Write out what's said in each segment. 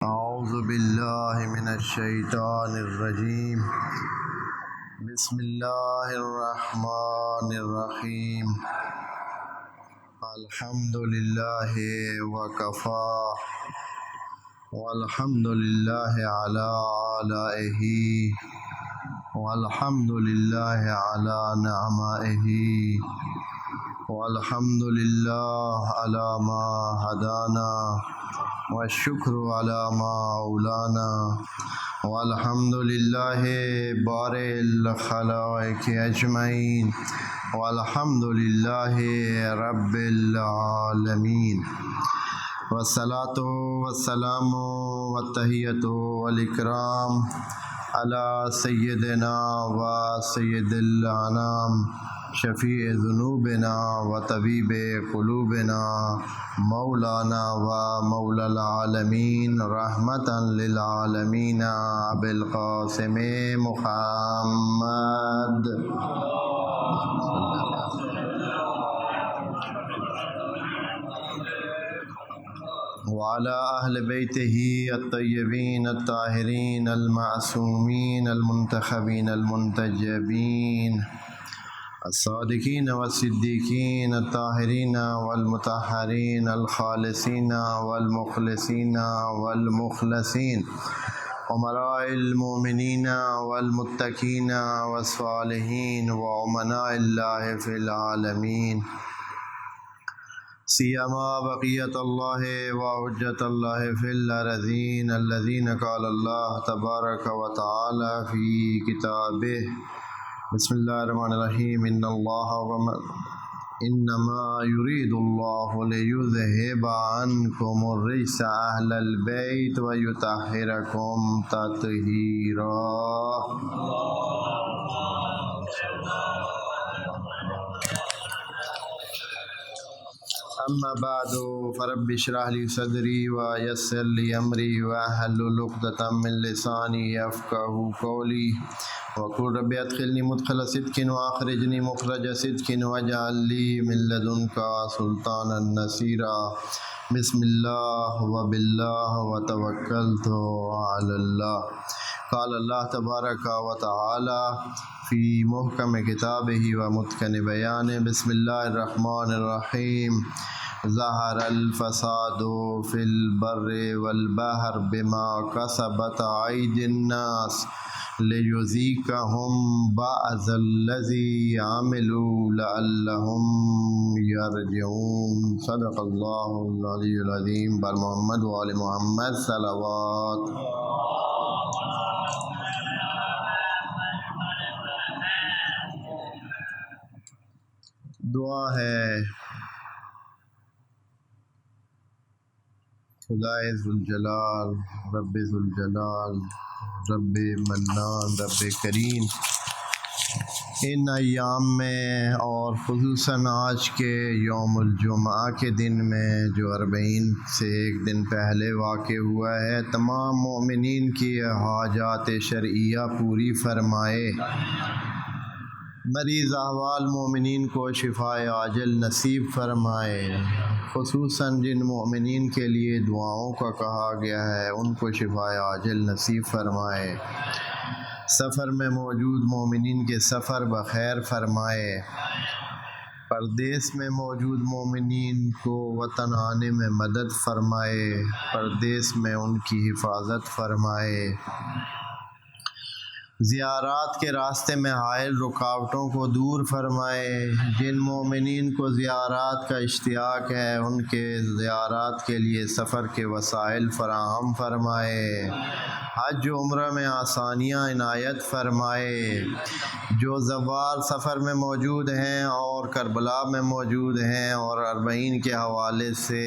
اعوذ باللہ من الشیطان الرجیم بسم اللہ الرحمن الرحیم الحمد للہ وکفی والحمد للہ علی آلائہ والحمد للہ علی نعمائہ والحمد للہ علی ما ہدانا والشکر علی ما اولانا والحمد للہ بارئ الخلائق اجمعین والحمد للہ رب العالمین والصلاة والسلام والتحیۃ والاکرام علی سیدنا و سید الانام شفیع ذنوبنا و طبیب قلوبنا مولانا و مولا العالمین رحمتا للعالمین ابی القاسم محمد وعلى أهل بيته الطيبين الطاهرين المعصومين المنتخبين المنتجبين الصادقين والصديقين الطاهرين والمطهرين الخالصين والمخلصين والمخلصين أمراء المؤمنين والمتقين والصالحين وأمناء الله في العالمين سیما بقیت اللہ وحجت اللہ فی الارضین الذین قال اللہ تبارک و تعالی فی کتابہ بسم اللہ الرحمن الرحیم انما یرید اللہ لیذہب عنکم الرجس اہل البیت ویطہرکم تطہیرا۔ اما بعد فرب اشرح لي صدري ويسر لي امري واحلل عقدة من لساني يفقهوا قولي وقل رب ادخلني مدخل صدق واخرجني مخرج صدق واجعل لي من لدنك سلطانا نصيرا۔ بسم اللہ وباللہ وتوکلت علی اللہ۔ قال اللہ تبارک و تعالی فی محکم کتابہ و متقن بیانہ بسم اللہ الرحمن الرحیم ظہر الفساد فی البر والبحر بما کسبت ایدی الناس لیذیقہم بعض الذی عملوا لعلہم یرجعون۔ صدق اللہ العلی العظیم۔ بر محمد و آل محمد صلوات۔ دعا ہے خدائے ذوالجلال رب ذوالجلال رب منان رب کریم ان ایام میں اور خصوصاً آج کے یوم الجمعہ کے دن میں جو 40 سے ایک دن پہلے واقع ہوا ہے، تمام مومنین کی حاجات شرعیہ پوری فرمائے، مریض احوال مومنین کو شفائے عاجل نصیب فرمائے، خصوصاً جن مومنین کے لیے دعاؤں کا کہا گیا ہے ان کو شفائے عاجل نصیب فرمائے، سفر میں موجود مومنین کے سفر بخیر فرمائے، پردیس میں موجود مومنین کو وطن آنے میں مدد فرمائے، پردیس میں ان کی حفاظت فرمائے، زیارات کے راستے میں حائل رکاوٹوں کو دور فرمائے، جن مومنین کو زیارات کا اشتیاق ہے ان کے زیارات کے لیے سفر کے وسائل فراہم فرمائے، حج و عمرہ میں آسانیاں عنایت فرمائے، جو زوار سفر میں موجود ہیں اور کربلا میں موجود ہیں اور 40 کے حوالے سے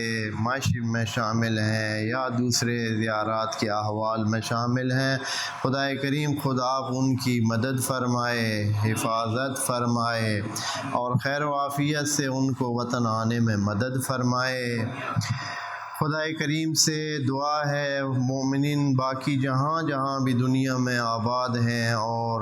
مشی میں شامل ہیں یا دوسرے زیارات کے احوال میں شامل ہیں، خدا کریم خدا ان کی مدد فرمائے، حفاظت فرمائے اور خیر و عافیت سے ان کو وطن آنے میں مدد فرمائے۔ خدا کریم سے دعا ہے مومنین باقی جہاں جہاں بھی دنیا میں آباد ہیں اور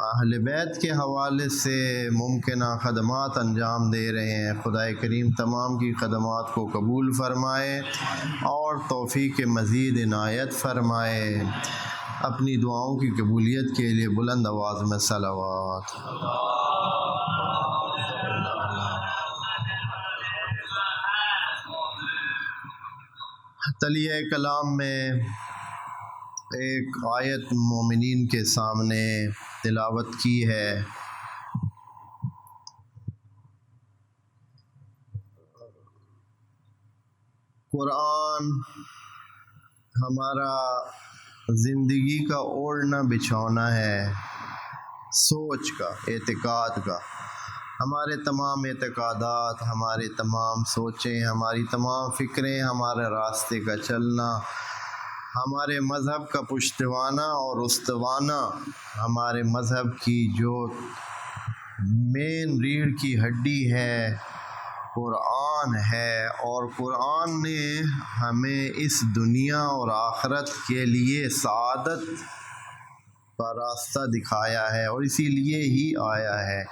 اہل بیت کے حوالے سے ممکنہ خدمات انجام دے رہے ہیں۔ خدا کریم تمام کی خدمات کو قبول فرمائے اور توفیق مزید عنایت فرمائے۔ اپنی دعاؤں کی قبولیت کے لیے بلند آواز میں صلوات۔ تلیہ کلام میں ایک آیت مومنین کے سامنے تلاوت کی ہے۔ قرآن ہمارا زندگی کا اوڑھنا بچھونا ہے، سوچ کا، اعتقاد کا۔ ہمارے تمام اعتقادات، ہمارے تمام سوچیں، ہماری تمام فکریں، ہمارے راستے کا چلنا، ہمارے مذہب کا پشتوانہ اور استوانہ، ہمارے مذہب کی جو مین ریڑھ کی ہڈی ہے قرآن ہے، اور قرآن نے ہمیں اس دنیا اور آخرت کے لیے سعادت کا راستہ دکھایا ہے اور اسی لیے ہی آیا ہے۔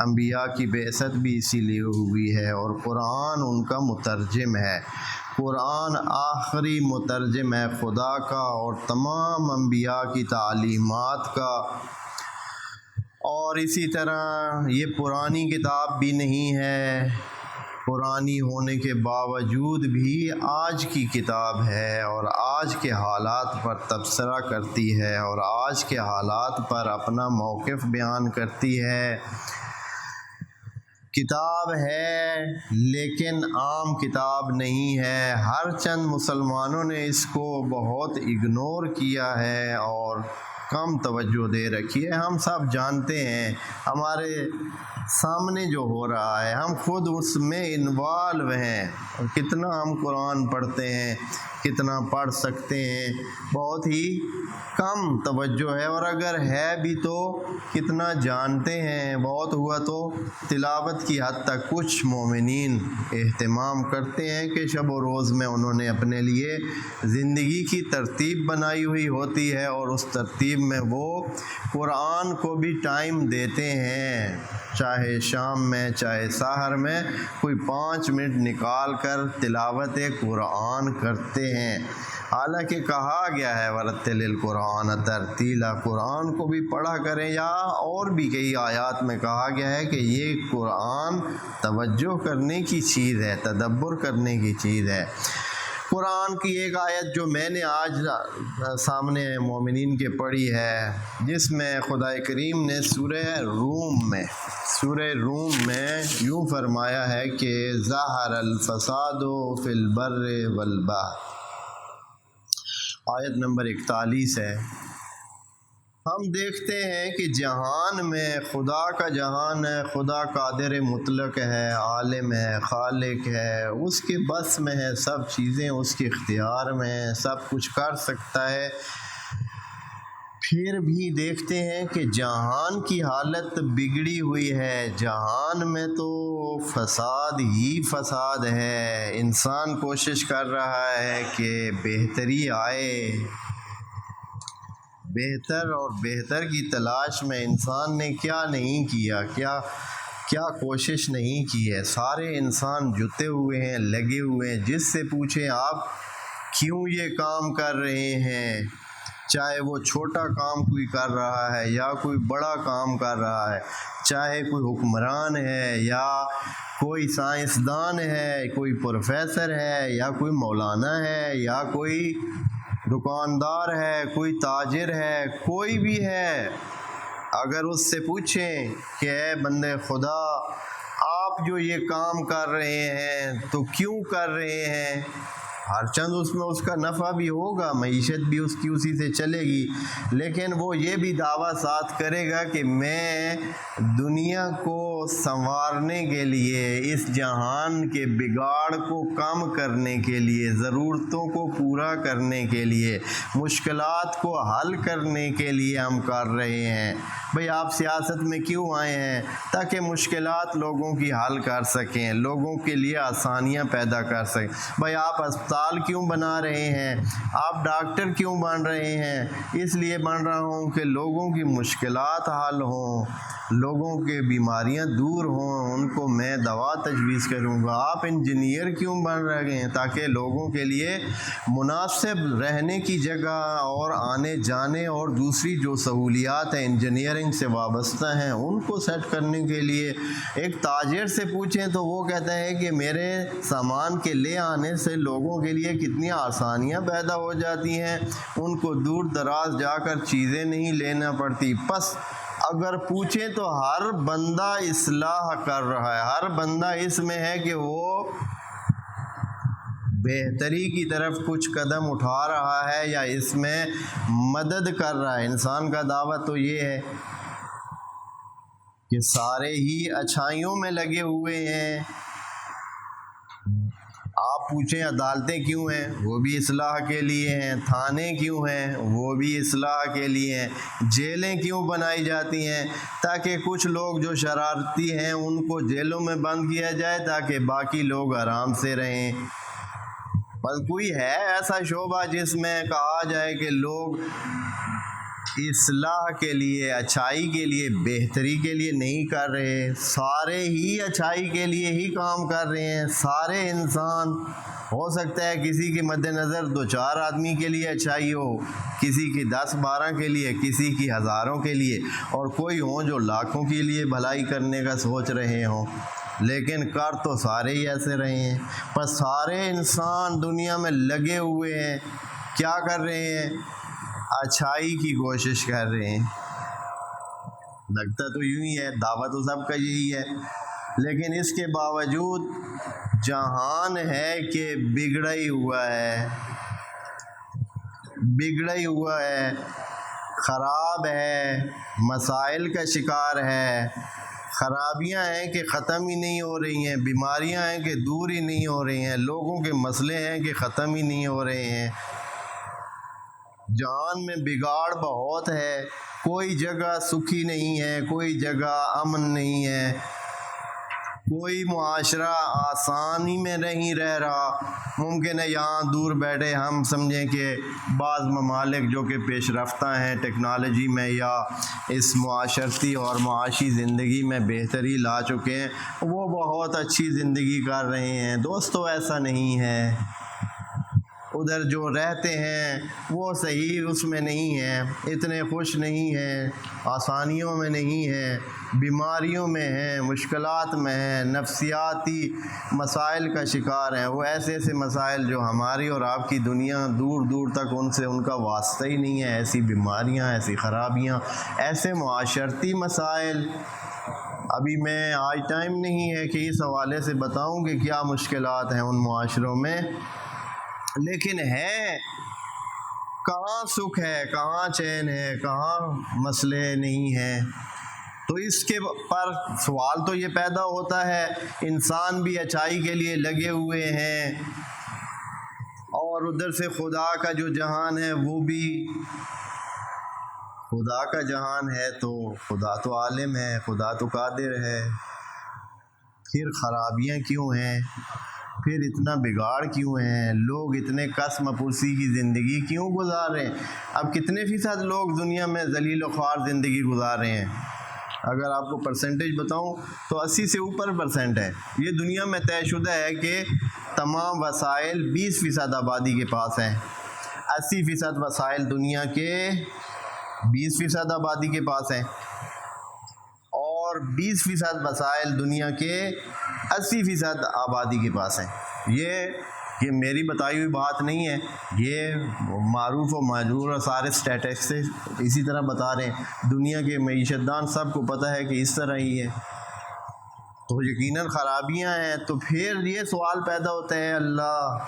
انبیاء کی بعثت بھی اسی لیے ہوئی ہے اور قرآن ان کا مترجم ہے۔ قرآن آخری مترجم ہے خدا کا اور تمام انبیاء کی تعلیمات کا، اور اسی طرح یہ پرانی کتاب بھی نہیں ہے، پرانی ہونے کے باوجود بھی آج کی کتاب ہے اور آج کے حالات پر تبصرہ کرتی ہے اور آج کے حالات پر اپنا موقف بیان کرتی ہے۔ کتاب ہے لیکن عام کتاب نہیں ہے، ہر چند مسلمانوں نے اس کو بہت اگنور کیا ہے اور کم توجہ دے رکھی ہے۔ ہم سب جانتے ہیں، ہمارے سامنے جو ہو رہا ہے، ہم خود اس میں انوالو ہیں، اور کتنا ہم قرآن پڑھتے ہیں، کتنا پڑھ سکتے ہیں، بہت ہی کم توجہ ہے، اور اگر ہے بھی تو کتنا جانتے ہیں۔ بہت ہوا تو تلاوت کی حد تک کچھ مومنین اہتمام کرتے ہیں کہ شب و روز میں انہوں نے اپنے لیے زندگی کی ترتیب بنائی ہوئی ہوتی ہے اور اس ترتیب میں وہ قرآن کو بھی ٹائم دیتے ہیں، چاہے شام میں چاہے سحر میں کوئی 5 منٹ نکال کر تلاوت قرآن کرتے ہیں۔ حالانکہ کہا گیا ہے وَرَتِّلِ الْقُرْآنَ تَرْتِیلًا، قرآن کو بھی پڑھا کریں، یا اور بھی کئی آیات میں کہا گیا ہے کہ یہ قرآن توجہ کرنے کی چیز ہے، تدبر کرنے کی چیز ہے۔ قرآن کی ایک آیت جو میں نے آج سامنے مومنین کے پڑھی ہے، جس میں خدا کریم نے سورہ روم میں یوں فرمایا ہے کہ ظَهَرَ الْفَسَادُ فِي الْبَرِّ وَالْبَحْرِ، آیت نمبر 41 ہے۔ ہم دیکھتے ہیں کہ جہان میں خدا کا جہان ہے، خدا قادر مطلق ہے، عالم ہے، خالق ہے، اس کے بس میں ہے سب چیزیں، اس کے اختیار میں ہے، سب کچھ کر سکتا ہے۔ پھر بھی دیکھتے ہیں کہ جہان کی حالت بگڑی ہوئی ہے، جہان میں تو فساد ہی فساد ہے۔ انسان کوشش کر رہا ہے کہ بہتری آئے، بہتر اور بہتر کی تلاش میں انسان نے کیا نہیں کیا، کیا کوشش نہیں کی ہے۔ سارے انسان جتے ہوئے ہیں، لگے ہوئے ہیں۔ جس سے پوچھیں آپ کیوں یہ کام کر رہے ہیں، چاہے وہ چھوٹا کام کوئی کر رہا ہے یا کوئی بڑا کام کر رہا ہے، چاہے کوئی حکمران ہے یا کوئی سائنسدان ہے، کوئی پروفیسر ہے یا کوئی مولانا ہے یا کوئی دکاندار ہے، کوئی تاجر ہے، کوئی بھی ہے، اگر اس سے پوچھیں کہ اے بندے خدا آپ جو یہ کام کر رہے ہیں تو کیوں کر رہے ہیں، ہر چند اس میں اس کا نفع بھی ہوگا، معیشت بھی اس کی اسی سے چلے گی، لیکن وہ یہ بھی دعویٰ ساتھ کرے گا کہ میں دنیا کو سنوارنے کے لیے، اس جہان کے بگاڑ کو کم کرنے کے لیے، ضرورتوں کو پورا کرنے کے لیے، مشکلات کو حل کرنے کے لیے ہم کر رہے ہیں۔ بھئی آپ سیاست میں کیوں آئے ہیں؟ تاکہ مشکلات لوگوں کی حل کر سکیں، لوگوں کے لیے آسانیاں پیدا کر سکیں۔ بھئی آپ اسپتال ہسپتال کیوں بنا رہے ہیں، آپ ڈاکٹر کیوں بن رہے ہیں؟ اس لیے بن رہا ہوں کہ لوگوں کی مشکلات حل ہوں، لوگوں کے بیماریاں دور ہوں، ان کو میں دوا تجویز کروں گا۔ آپ انجینئر کیوں بن رہے ہیں؟ تاکہ لوگوں کے لیے مناسب رہنے کی جگہ اور آنے جانے اور دوسری جو سہولیات ہیں انجینئرنگ سے وابستہ ہیں ان کو سیٹ کرنے کے لیے۔ ایک تاجر سے پوچھیں تو وہ کہتا ہے کہ میرے سامان کے لے آنے سے لوگوں کے لیے کتنی آسانیاں پیدا ہو جاتی ہیں، ان کو دور دراز جا کر چیزیں نہیں لینا پڑتی۔ پس اگر پوچھیں تو ہر بندہ اصلاح کر رہا ہے، ہر بندہ اس میں ہے کہ وہ بہتری کی طرف کچھ قدم اٹھا رہا ہے یا اس میں مدد کر رہا ہے۔ انسان کا دعویٰ تو یہ ہے کہ سارے ہی اچھائیوں میں لگے ہوئے ہیں۔ آپ پوچھیں عدالتیں کیوں ہیں، وہ بھی اصلاح کے لیے ہیں، تھانے کیوں ہیں، وہ بھی اصلاح کے لیے ہیں، جیلیں کیوں بنائی جاتی ہیں، تاکہ کچھ لوگ جو شرارتی ہیں ان کو جیلوں میں بند کیا جائے تاکہ باقی لوگ آرام سے رہیں۔ بس کوئی ہے ایسا شعبہ جس میں کہا جائے کہ لوگ اصلاح کے لیے، اچھائی کے لیے، بہتری کے لیے نہیں کر رہے؟ سارے ہی اچھائی کے لیے ہی کام کر رہے ہیں۔ سارے انسان، ہو سکتا ہے کسی کے مد نظر 2-4 آدمی کے لیے اچھائی ہو، کسی کی 10-12 کے لیے، کسی کی ہزاروں کے لیے، اور کوئی ہوں جو لاکھوں کے لیے بھلائی کرنے کا سوچ رہے ہوں، لیکن کر تو سارے ہی ایسے رہے ہیں۔ بس سارے انسان دنیا میں لگے ہوئے ہیں، کیا کر رہے ہیں؟ اچھائی کی کوشش کر رہے ہیں۔ لگتا تو یوں ہی ہے، دعویٰ تو سب کا یہی ہے، لیکن اس کے باوجود جہان ہے کہ بگڑا ہی ہوا ہے، بگڑا ہی ہوا ہے، خراب ہے، مسائل کا شکار ہے، خرابیاں ہیں کہ ختم ہی نہیں ہو رہی ہیں، بیماریاں ہیں کہ دور ہی نہیں ہو رہی ہیں، لوگوں کے مسئلے ہیں کہ ختم ہی نہیں ہو رہے ہیں۔ جہان میں بگاڑ بہت ہے، کوئی جگہ سکھی نہیں ہے، کوئی جگہ امن نہیں ہے، کوئی معاشرہ آسانی میں نہیں رہ رہا۔ ممکن ہے یہاں دور بیٹھے ہم سمجھیں کہ بعض ممالک جو کہ پیش رفتہ ہیں ٹیکنالوجی میں یا اس معاشرتی اور معاشی زندگی میں بہتری لا چکے ہیں، وہ بہت اچھی زندگی کر رہے ہیں۔ دوستو ایسا نہیں ہے، ادھر جو رہتے ہیں وہ صحیح اس میں نہیں ہیں، اتنے خوش نہیں ہیں، آسانیوں میں نہیں ہیں، بیماریوں میں ہیں، مشکلات میں ہیں، نفسیاتی مسائل کا شکار ہیں۔ وہ ایسے ایسے مسائل جو ہماری اور آپ کی دنیا دور دور تک ان سے ان کا واسطہ ہی نہیں ہے، ایسی بیماریاں، ایسی خرابیاں، ایسے معاشرتی مسائل۔ ابھی میں آج ٹائم نہیں ہے کہ اس حوالے سے بتاؤں کہ کیا مشکلات ہیں ان معاشروں میں، لیکن ہے کہاں سکھ ہے، کہاں چین ہے، کہاں مسئلے نہیں ہیں۔ تو اس کے پر سوال تو یہ پیدا ہوتا ہے، انسان بھی اچھائی کے لیے لگے ہوئے ہیں اور ادھر سے خدا کا جو جہان ہے وہ بھی خدا کا جہان ہے، تو خدا تو عالم ہے، خدا تو قادر ہے، پھر خرابیاں کیوں ہیں؟ پھر اتنا بگاڑ کیوں ہیں؟ لوگ اتنے کس مپوسی کی زندگی کیوں گزار رہے ہیں؟ اب کتنے فیصد لوگ دنیا میں ذلیل و خوار زندگی گزار رہے ہیں؟ اگر آپ کو پرسنٹیج بتاؤں تو 80 سے اوپر % ہے۔ یہ دنیا میں طے شدہ ہے کہ تمام وسائل 20% آبادی کے پاس ہیں، 80% وسائل دنیا کے 20% آبادی کے پاس ہیں، اور 20% وسائل دنیا کے 80% آبادی کے پاس ہیں۔ یہ میری بتائی ہوئی بات نہیں ہے، یہ معروف و معجور اور سارے اسٹیٹسٹکس اسی طرح بتا رہے ہیں، دنیا کے معیشت دان سب کو پتہ ہے کہ اس طرح ہی ہے، تو یقیناً خرابیاں ہیں۔ تو پھر یہ سوال پیدا ہوتا ہے، اللہ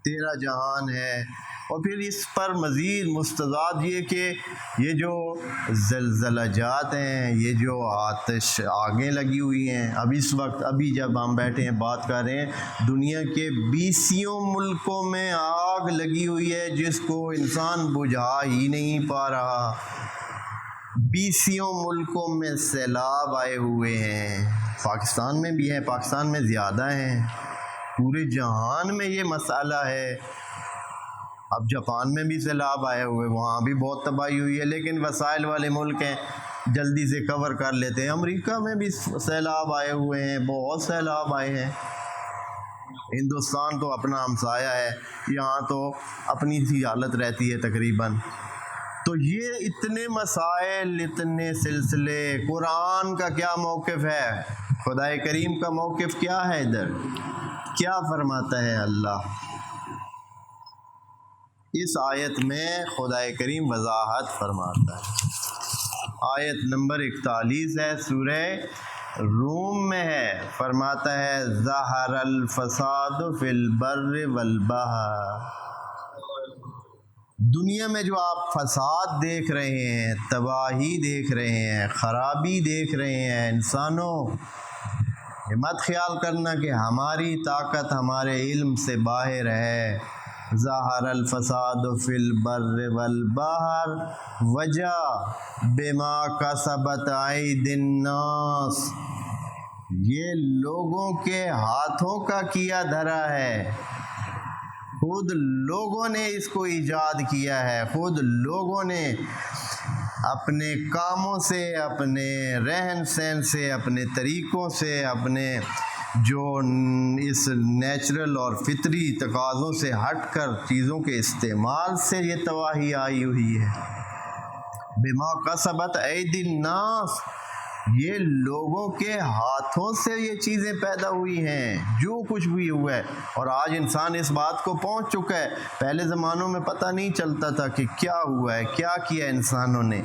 تیرا جہان ہے، اور پھر اس پر مزید مستضاد یہ کہ یہ جو زلزلہ جات ہیں، یہ جو آتش آگیں لگی ہوئی ہیں، اب اس وقت ابھی جب ہم بیٹھے ہیں بات کر رہے ہیں، دنیا کے 20 ملکوں میں آگ لگی ہوئی ہے جس کو انسان بجھا ہی نہیں پا رہا۔ 20 ملکوں میں سیلاب آئے ہوئے ہیں، پاکستان میں بھی ہے، پاکستان میں زیادہ ہیں، پورے جہان میں یہ مسئلہ ہے۔ اب جاپان میں بھی سیلاب آئے ہوئے، وہاں بھی بہت تباہی ہوئی ہے، لیکن وسائل والے ملک ہیں، جلدی سے کور کر لیتے ہیں۔ امریکہ میں بھی سیلاب آئے ہوئے ہیں، بہت سیلاب آئے ہیں۔ ہندوستان تو اپنا ہمسایہ ہے، یہاں تو اپنی سی حالت رہتی ہے تقریباً۔ تو یہ اتنے مسائل، اتنے سلسلے، قرآن کا کیا موقف ہے؟ خدا کریم کا موقف کیا ہے؟ ادھر کیا فرماتا ہے اللہ؟ اس آیت میں خدا کریم وضاحت فرماتا ہے۔ آیت نمبر 41 ہے، سورہ روم میں ہے، فرماتا ہے ظہر الفساد فی البر والبحر۔ دنیا میں جو آپ فساد دیکھ رہے ہیں، تباہی دیکھ رہے ہیں، خرابی دیکھ رہے ہیں، انسانوں یہ مت خیال کرنا کہ ہماری طاقت ہمارے علم سے باہر ہے۔ ظہر الفساد فی البر والبحر وجہ بما کسبت ایدی الناس، یہ لوگوں کے ہاتھوں کا کیا دھرا ہے، خود لوگوں نے اس کو ایجاد کیا ہے، خود لوگوں نے اپنے کاموں سے، اپنے رہن سہن سے، اپنے طریقوں سے، اپنے جو اس نیچرل اور فطری تقاضوں سے ہٹ کر چیزوں کے استعمال سے یہ تباہی آئی ہوئی ہے۔ بما کسبت ایدی الناس، یہ لوگوں کے ہاتھوں سے یہ چیزیں پیدا ہوئی ہیں، جو کچھ بھی ہوا ہے۔ اور آج انسان اس بات کو پہنچ چکا ہے، پہلے زمانوں میں پتہ نہیں چلتا تھا کہ کیا ہوا ہے، کیا کیا انسانوں نے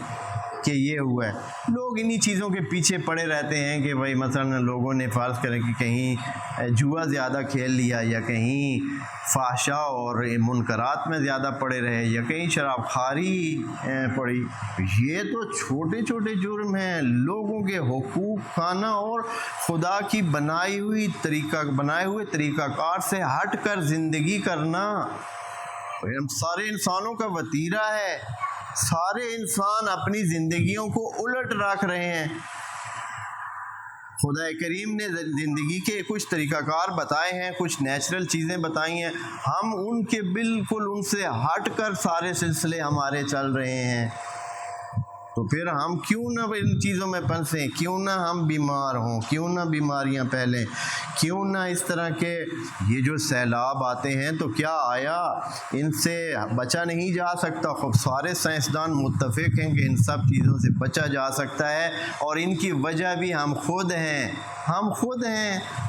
کہ یہ ہوا ہے۔ لوگ انہی چیزوں کے پیچھے پڑے رہتے ہیں کہ بھائی مثلا لوگوں نے فرض کریں کہ کہیں جوا زیادہ کھیل لیا، یا کہیں فحشا اور منکرات میں زیادہ پڑے رہے، یا کہیں شراب خواری پڑی۔ یہ تو چھوٹے چھوٹے جرم ہیں، لوگوں کے حقوق کھانا اور خدا کی بنائے ہوئے طریقہ کار سے ہٹ کر زندگی کرنا۔ ہم سارے انسانوں کا وتیرہ ہے، سارے انسان اپنی زندگیوں کو الٹ رکھ رہے ہیں۔ خدا کریم نے زندگی کے کچھ طریقہ کار بتائے ہیں، کچھ نیچرل چیزیں بتائی ہیں، ہم ان کے بالکل ان سے ہٹ کر سارے سلسلے ہمارے چل رہے ہیں۔ تو پھر ہم کیوں نہ ان چیزوں میں پھنسیں، کیوں نہ ہم بیمار ہوں، کیوں نہ بیماریاں پھیلیں، کیوں نہ اس طرح کے یہ جو سیلاب آتے ہیں تو کیا آیا ان سے بچا نہیں جا سکتا؟ خود سارے سائنسدان متفق ہیں کہ ان سب چیزوں سے بچا جا سکتا ہے، اور ان کی وجہ بھی ہم خود ہیں۔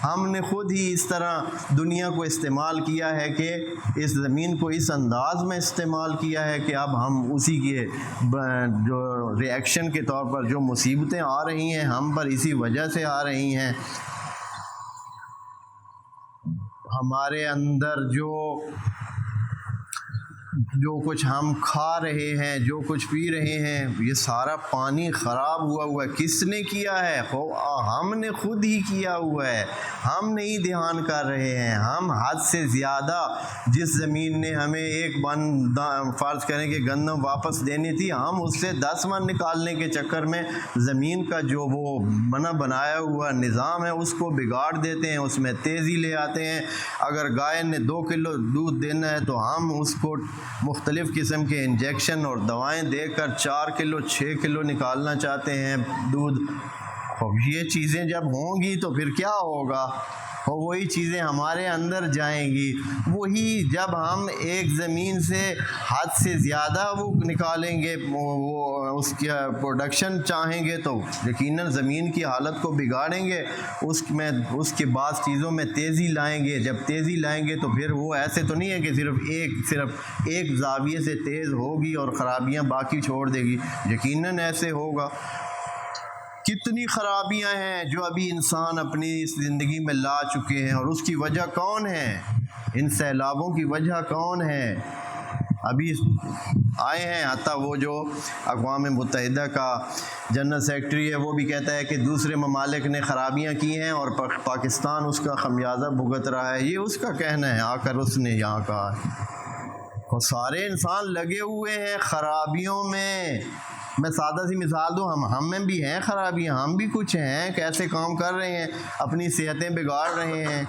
ہم نے خود ہی اس طرح دنیا کو استعمال کیا ہے کہ اس زمین کو اس انداز میں استعمال کیا ہے کہ اب ہم اسی کے جو ری ایکشن کے طور پر جو مصیبتیں آ رہی ہیں ہم پر اسی وجہ سے آ رہی ہیں۔ ہمارے اندر جو کچھ ہم کھا رہے ہیں، جو کچھ پی رہے ہیں، یہ سارا پانی خراب ہوا ہے، کس نے کیا ہے؟ ہم نے خود ہی کیا ہوا ہے، ہم نہیں دھیان کر رہے ہیں۔ ہم حد سے زیادہ، جس زمین نے ہمیں ایک من فرض کریں کہ گندم واپس دینی تھی، ہم اس سے 10 من نکالنے کے چکر میں زمین کا جو وہ بنایا ہوا نظام ہے اس کو بگاڑ دیتے ہیں، اس میں تیزی لے آتے ہیں۔ اگر گائے نے 2 کلو دودھ دینا ہے تو ہم اس کو مختلف قسم کے انجیکشن اور دوائیں دے کر 4 کلو 6 کلو نکالنا چاہتے ہیں دودھ۔ اب یہ چیزیں جب ہوں گی تو پھر کیا ہوگا؟ اور وہی چیزیں ہمارے اندر جائیں گی۔ وہی جب ہم ایک زمین سے حد سے زیادہ وہ نکالیں گے، وہ اس کی پروڈکشن چاہیں گے تو یقیناً زمین کی حالت کو بگاڑیں گے، اس کے بعض چیزوں میں تیزی لائیں گے۔ جب تیزی لائیں گے تو پھر وہ ایسے تو نہیں ہے کہ صرف ایک زاویے سے تیز ہوگی اور خرابیاں باقی چھوڑ دے گی، یقیناً ایسے ہوگا۔ کتنی خرابیاں ہیں جو ابھی انسان اپنی اس زندگی میں لا چکے ہیں، اور اس کی وجہ کون ہے؟ ان سیلابوں کی وجہ کون ہے؟ ابھی آئے ہیں، حتیٰ وہ جو اقوام متحدہ کا جنرل سیکرٹری ہے وہ بھی کہتا ہے کہ دوسرے ممالک نے خرابیاں کی ہیں اور پاکستان اس کا خمیازہ بھگت رہا ہے۔ یہ اس کا کہنا ہے، آ کر اس نے یہاں کہا ہے۔ اور سارے انسان لگے ہوئے ہیں خرابیوں میں۔ میں سادہ سی مثال دوں، ہم میں بھی ہیں خرابیاں، ہم بھی کچھ ہیں کیسے کام کر رہے ہیں، اپنی صحتیں بگاڑ رہے ہیں،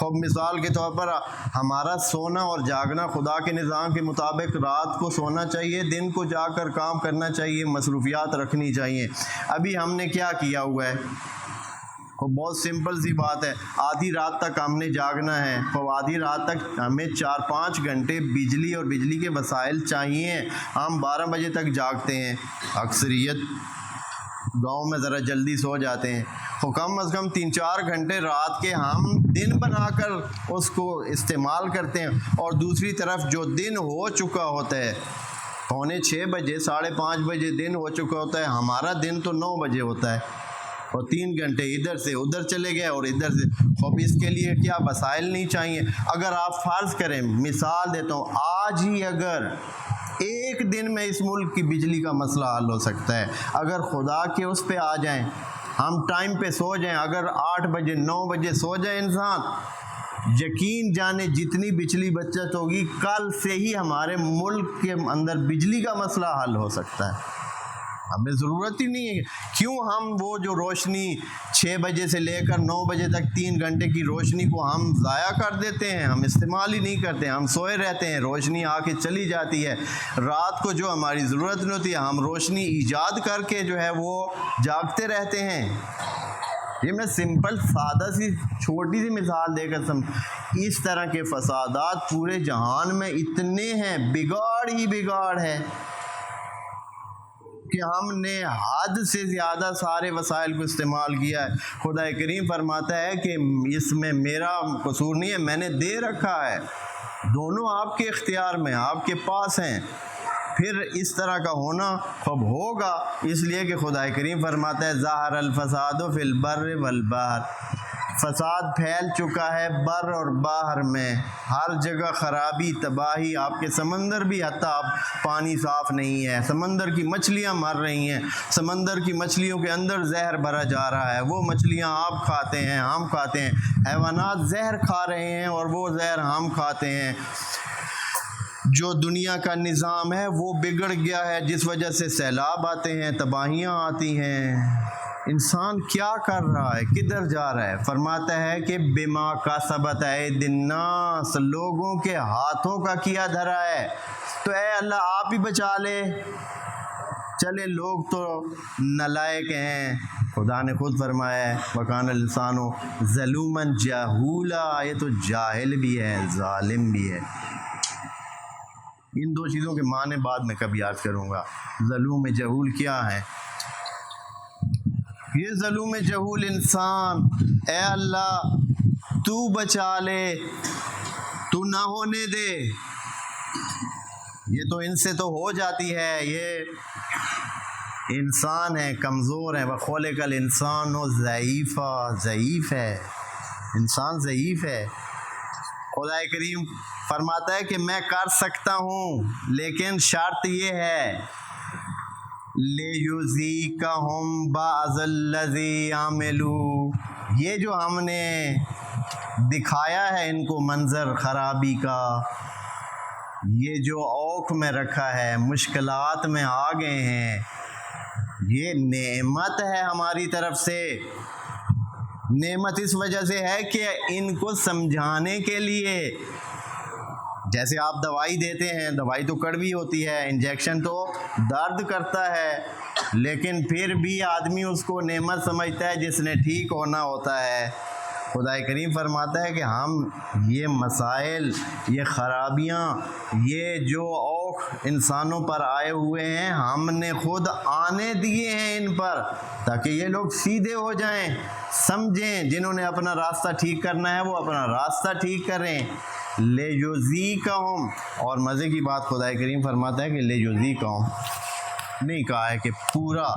خوب مثال کے طور پر ہمارا سونا اور جاگنا خدا کے نظام کے مطابق رات کو سونا چاہیے، دن کو جا کر کام کرنا چاہیے، مصروفیات رکھنی چاہیے۔ ابھی ہم نے کیا کیا ہوا ہے؟ بہت سمپل سی بات ہے، آدھی رات تک ہم نے جاگنا ہے، تو آدھی رات تک ہمیں 4-5 گھنٹے بجلی اور بجلی کے وسائل چاہیے۔ ہم 12 بجے تک جاگتے ہیں، اکثریت گاؤں میں ذرا جلدی سو جاتے ہیں، تو کم از کم 3-4 گھنٹے رات کے ہم دن بنا کر اس کو استعمال کرتے ہیں، اور دوسری طرف جو دن ہو چکا ہوتا ہے 5:45 بجے 5:30 بجے دن ہو چکا ہوتا ہے، ہمارا دن تو 9 بجے ہوتا ہے، اور 3 گھنٹے ادھر سے ادھر چلے گئے اور ادھر سے۔ اب اس کے لیے کیا وسائل نہیں چاہیے؟ اگر آپ فرض کریں، مثال دیتا ہوں، آج ہی اگر ایک دن میں اس ملک کی بجلی کا مسئلہ حل ہو سکتا ہے، اگر خدا کے اس پہ آ جائیں، ہم ٹائم پہ سو جائیں، اگر 8 بجے 9 بجے سو جائے انسان، یقین جانے جتنی بجلی بچت ہوگی، کل سے ہی ہمارے ملک کے اندر بجلی کا مسئلہ حل ہو سکتا ہے۔ ہمیں ضرورت ہی نہیں ہے، کیوں ہم وہ جو روشنی 6 بجے سے لے کر 9 بجے تک 3 گھنٹے کی روشنی کو ہم ضائع کر دیتے ہیں، ہم استعمال ہی نہیں کرتے، ہم سوئے رہتے ہیں، روشنی آ کے چلی جاتی ہے، رات کو جو ہماری ضرورت نہیں ہوتی ہے ہم روشنی ایجاد کر کے جو ہے وہ جاگتے رہتے ہیں۔ یہ میں سمپل سادہ سی چھوٹی سی مثال دے کر اس طرح کے فسادات پورے جہان میں اتنے ہیں، بگاڑ ہی بگاڑ ہے کہ ہم نے حد سے زیادہ سارے وسائل کو استعمال کیا ہے۔ خدا کریم فرماتا ہے کہ اس میں میرا قصور نہیں ہے، میں نے دے رکھا ہے، دونوں آپ کے اختیار میں، آپ کے پاس ہیں۔ پھر اس طرح کا ہونا اب ہوگا، اس لیے کہ خدا کریم فرماتا ہے ظاہر الفساد فی البر والبحر، فساد پھیل چکا ہے بر اور باہر میں، ہر جگہ خرابی تباہی، آپ کے سمندر بھی حتیٰ پانی صاف نہیں ہے، سمندر کی مچھلیاں مر رہی ہیں، سمندر کی مچھلیوں کے اندر زہر بھرا جا رہا ہے، وہ مچھلیاں آپ کھاتے ہیں، ہم کھاتے ہیں، حیوانات زہر کھا رہے ہیں اور وہ زہر ہم کھاتے ہیں۔ جو دنیا کا نظام ہے وہ بگڑ گیا ہے، جس وجہ سے سیلاب آتے ہیں، تباہیاں آتی ہیں۔ انسان کیا کر رہا ہے، کدھر جا رہا ہے؟ فرماتا ہے کہ بما کسبت ایدی الناس، لوگوں کے ہاتھوں کا کیا دھرا ہے، تو اے اللہ آپ ہی بچا لے۔ چلے لوگ تو نالائق ہیں، خدا نے خود فرمایا ہے وَكَانَ الْإِنسَانُ ظَلُومًا جَهُولًا، یہ تو جاہل بھی ہے، ظالم بھی ہے۔ ان دو چیزوں کے معنی بعد میں کبھی یاد کروں گا۔ ظلوم جہول کیا ہے؟ یہ ظلوم جہول انسان، اے اللہ تو بچا لے، تو نہ ہونے دے، یہ تو ان سے تو ہو جاتی ہے، یہ انسان ہے، کمزور ہے، وَخُلِقَ الْإِنسَانُ ضعیفًا، ضعیف ہے انسان، ضعیف ہے۔ خدا کریم فرماتا ہے کہ میں کر سکتا ہوں، لیکن شرط یہ ہے لِيُذِيقَهُمْ بَعْضَ الَّذِي عَمِلُوا، یہ جو ہم نے دکھایا ہے ان کو منظر خرابی کا، یہ جو اوکھ میں رکھا ہے، مشکلات میں آ گئے ہیں، یہ نعمت ہے ہماری طرف سے۔ نعمت اس وجہ سے ہے کہ ان کو سمجھانے کے لیے، جیسے آپ دوائی دیتے ہیں، دوائی تو کڑوی ہوتی ہے، انجیکشن تو درد کرتا ہے، لیکن پھر بھی آدمی اس کو نعمت سمجھتا ہے جس نے ٹھیک ہونا ہوتا ہے۔ خدا کریم فرماتا ہے کہ ہم یہ مسائل، یہ خرابیاں، یہ جو اوکھ انسانوں پر آئے ہوئے ہیں، ہم نے خود آنے دیے ہیں ان پر، تاکہ یہ لوگ سیدھے ہو جائیں، سمجھیں، جنہوں نے اپنا راستہ ٹھیک کرنا ہے وہ اپنا راستہ ٹھیک کریں۔ لِيُذِيقَهُمْ، اور مزے کی بات خدا کریم فرماتا ہے کہ لِيُذِيقَهُمْ نہیں کہا ہے کہ پورا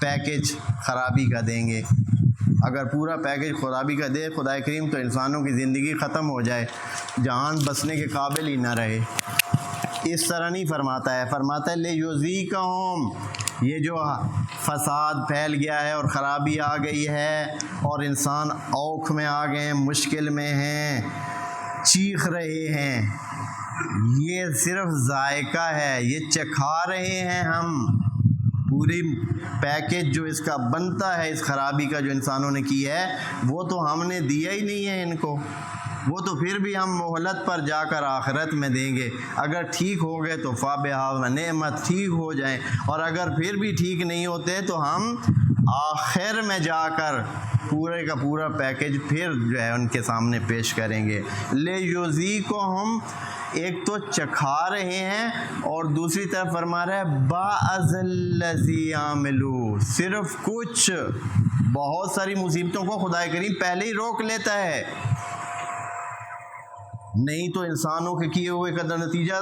پیکج خرابی کا دیں گے۔ اگر پورا پیکج خرابی کا دے خدا کریم تو انسانوں کی زندگی ختم ہو جائے، جہان بسنے کے قابل ہی نہ رہے۔ اس طرح نہیں فرماتا ہے، فرماتا ہے لِيُذِيقَهُمْ، یہ جو فساد پھیل گیا ہے اور خرابی آ گئی ہے اور انسان اوکھ میں آ گئے ہیں، مشکل میں ہیں، چیخ رہے ہیں، یہ صرف ذائقہ ہے، یہ چکھا رہے ہیں ہم، پوری پیکج جو اس کا بنتا ہے، اس خرابی کا جو انسانوں نے کی ہے، وہ تو ہم نے دیا ہی نہیں ہے ان کو۔ وہ تو پھر بھی ہم مہلت پر جا کر آخرت میں دیں گے. اگر ٹھیک ہو گئے تو فابہا و نعمت، ٹھیک ہو جائیں، اور اگر پھر بھی ٹھیک نہیں ہوتے تو ہم آخر میں جا کر پورے کا پورا پیکج پھر جو ہے ان کے سامنے پیش کریں گے. لیجزیکہم، ایک تو چکھا رہے ہیں اور دوسری طرف فرما رہا ہے بعض الذی عملوا، صرف کچھ، بہت ساری مصیبتوں کو خدا کریم پہلے ہی روک لیتا ہے. نہیں تو انسانوں کے کیے ہوئے کا نتیجہ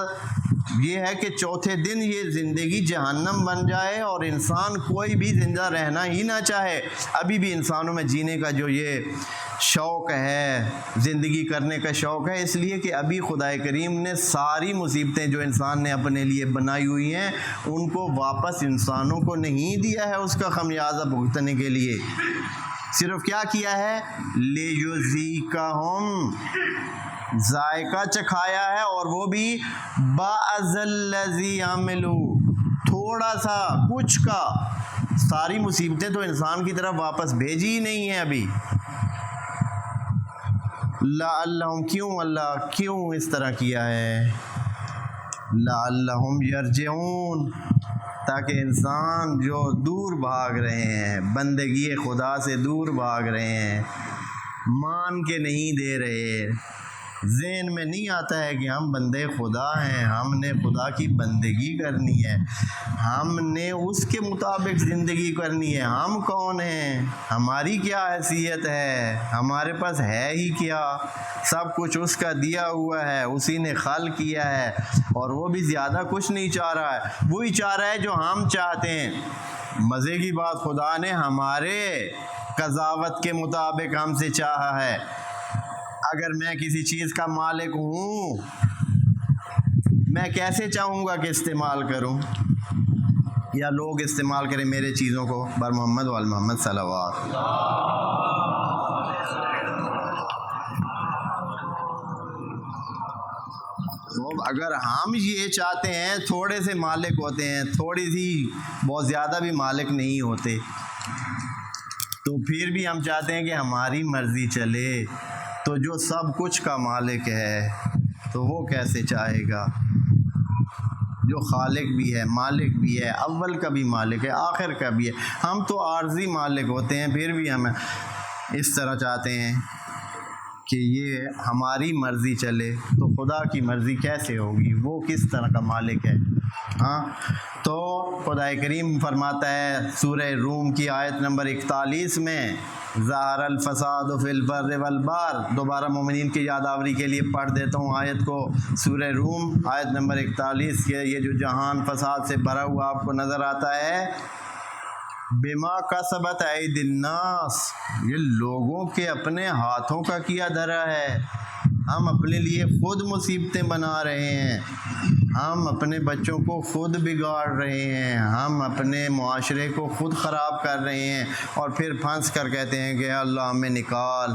یہ ہے کہ چوتھے دن یہ زندگی جہنم بن جائے اور انسان کوئی بھی زندہ رہنا ہی نہ چاہے. ابھی بھی انسانوں میں جینے کا جو یہ شوق ہے، زندگی کرنے کا شوق ہے، اس لیے کہ ابھی خدا کریم نے ساری مصیبتیں جو انسان نے اپنے لیے بنائی ہوئی ہیں ان کو واپس انسانوں کو نہیں دیا ہے اس کا خمیازہ بھگتنے کے لیے. صرف کیا کیا ہے؟ لیجزیکہم، ذائقہ چکھایا ہے، اور وہ بھی بعض الذی عملوا، تھوڑا سا کچھ کا. ساری مصیبتیں تو انسان کی طرف واپس بھیجی ہی نہیں ہیں ابھی. لعلہم، کیوں اللہ کیوں اس طرح کیا ہے؟ لعلہم یرجعون، تاکہ انسان جو دور بھاگ رہے ہیں، بندگی خدا سے دور بھاگ رہے ہیں، مان کے نہیں دے رہے، ذہن میں نہیں آتا ہے کہ ہم بندے خدا ہیں، ہم نے خدا کی بندگی کرنی ہے، ہم نے اس کے مطابق زندگی کرنی ہے. ہم کون ہیں؟ ہماری کیا حیثیت ہے؟ ہمارے پاس ہے ہی کیا؟ سب کچھ اس کا دیا ہوا ہے، اسی نے خلق کیا ہے، اور وہ بھی زیادہ کچھ نہیں چاہ رہا ہے، وہی چاہ رہا ہے جو ہم چاہتے ہیں. مزے کی بات، خدا نے ہمارے قضاوت کے مطابق ہم سے چاہا ہے. اگر میں کسی چیز کا مالک ہوں، میں کیسے چاہوں گا کہ استعمال کروں یا لوگ استعمال کریں میرے چیزوں کو؟ بر محمد وعلی محمد صلوات. اگر ہم یہ چاہتے ہیں، تھوڑے سے مالک ہوتے ہیں، تھوڑی سی، بہت زیادہ بھی مالک نہیں ہوتے، تو پھر بھی ہم چاہتے ہیں کہ ہماری مرضی چلے. تو جو سب کچھ کا مالک ہے تو وہ کیسے چاہے گا؟ جو خالق بھی ہے، مالک بھی ہے، اول کا بھی مالک ہے، آخر کا بھی ہے. ہم تو عارضی مالک ہوتے ہیں، پھر بھی ہم اس طرح چاہتے ہیں کہ یہ ہماری مرضی چلے. تو خدا کی مرضی کیسے ہوگی؟ وہ کس طرح کا مالک ہے؟ ہاں، تو خدا کریم فرماتا ہے سورہ روم کی آیت نمبر 41 میں، ظہر الفساد فی البر والبحر. دوبارہ مومنین کی یادآوری کے لیے پڑھ دیتا ہوں آیت کو. سورہ روم آیت نمبر 41 کے یہ جو جہان فساد سے بھرا ہوا آپ کو نظر آتا ہے، بما کسبت ایدی الناس، یہ لوگوں کے اپنے ہاتھوں کا کیا دھرا ہے. ہم اپنے لیے خود مصیبتیں بنا رہے ہیں، ہم اپنے بچوں کو خود بگاڑ رہے ہیں، ہم اپنے معاشرے کو خود خراب کر رہے ہیں، اور پھر پھنس کر کہتے ہیں کہ اللہ ہمیں نکال.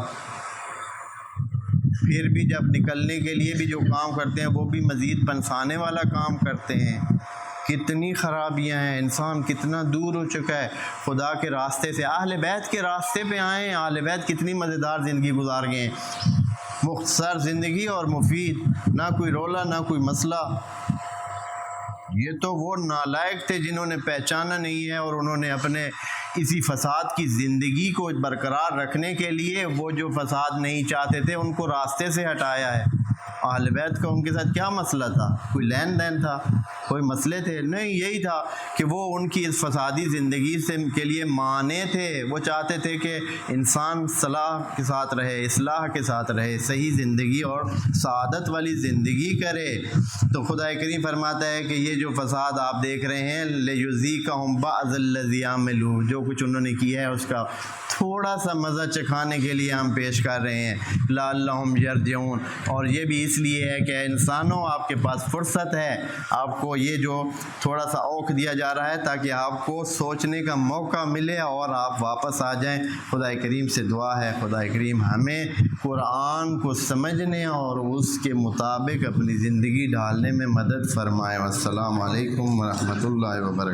پھر بھی جب نکلنے کے لیے بھی جو کام کرتے ہیں وہ بھی مزید پنسانے والا کام کرتے ہیں. کتنی خرابیاں ہیں، انسان کتنا دور ہو چکا ہے خدا کے راستے سے. اہل بیت کے راستے پہ آئیں، اہل بیت کتنی مزیدار زندگی گزار گئے ہیں، مختصر زندگی اور مفید، نہ کوئی رولا نہ کوئی مسئلہ. یہ تو وہ نالائق تھے جنہوں نے پہچانا نہیں ہے، اور انہوں نے اپنے اسی فساد کی زندگی کو برقرار رکھنے کے لیے وہ جو فساد نہیں چاہتے تھے ان کو راستے سے ہٹایا ہے. اہل بیت کا ان کے ساتھ کیا مسئلہ تھا؟ کوئی لین دین تھا؟ کوئی مسئلے تھے؟ نہیں، یہی تھا کہ وہ ان کی اس فسادی زندگی سے کے لیے مانے تھے. وہ چاہتے تھے کہ انسان صلاح کے ساتھ رہے، اصلاح کے ساتھ رہے، صحیح زندگی اور سعادت والی زندگی کرے. تو خدا کریم فرماتا ہے کہ یہ جو فساد آپ دیکھ رہے ہیں، لیجزیکہم بعض الذی عملوا، جو کچھ انہوں نے کیا ہے اس کا تھوڑا سا مزہ چکھانے کے لیے ہم پیش کر رہے ہیں. لعلہم یرجعون، اور یہ بھی اس لیے ہے کہ انسانوں آپ کے پاس فرصت ہے، آپ کو یہ جو تھوڑا سا اوقھ دیا جا رہا ہے تاکہ آپ کو سوچنے کا موقع ملے اور آپ واپس آ جائیں. خدا کریم سے دعا ہے خدا کریم ہمیں قرآن کو سمجھنے اور اس کے مطابق اپنی زندگی ڈھالنے میں مدد فرمائے. السلام علیکم ورحمۃ اللہ وبرکاتہ.